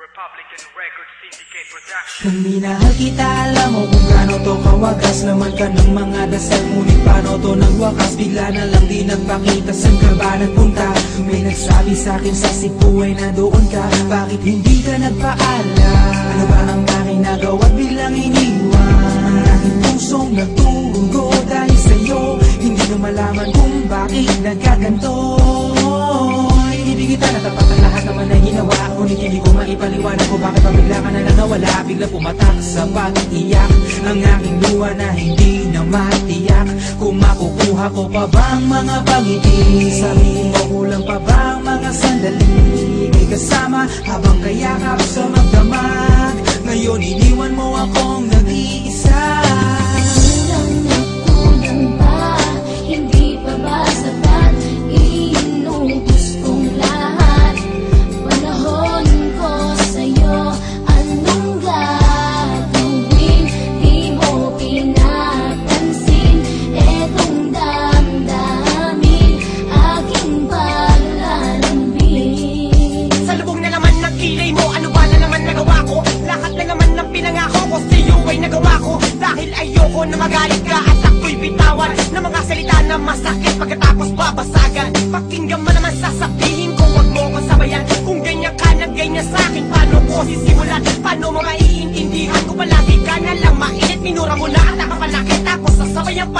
Republican Records Syndicate Production. Kung minahal kita, alam mo kung gaano to kawagas. Laman ka ng mga dasal, ngunit paano to ng wakas? Bigla na lang di nagpakita, saan ka ba nagpunta? May nagsabi sa'kin sa Cebu ay nandoon ka. Bakit hindi ka nagpaalam? Ano ba ang aking nagawa't biglang iniwan? Ang aking pusong nagtugo dahil sa'yo. Hindi ko malaman kung bakit nagkaganto. Hindi kita natapat ang lahat naman na ginawa, ngunit hindi ko maipaliwanag kung bakit pabigla ka na lang nawala. Bigla pumatak sa pag-iyak ang aking luha na hindi na matiyak. Kung makukuha ko pa bang mga pangiti? Sabihin mo kulang pa bang mga sandali? May kasama habang kayakap sa magdamag. Ngayon iniwan mo akong nag-iisa. Kulang pa, hindi pa ba sapat? Inubos kong lahat. Panahon ko sa'yo, anong gagawin? Di mo pinapansin etong damdamin, aking paglalambing. Sa lubong na naman ng kilay mo, ano ba na naman nagawa ko? Lahat na naman ng pinangako ko sa'yo ay nagawa ko. Dahil ayoko na magalit ka at ako'y bitawan ng mga salita na masakit pagkatapos babasagan. Pakinggan mo naman sasabihin ko, wag mo ko sabayan. Kung ganyan ka na ganyan sa'kin, paano ko sisimulan? Paano mo maiintindihan ko palagi ka na lang mainit? Minura mo na at nakapanakit, tapos sasabayan pa.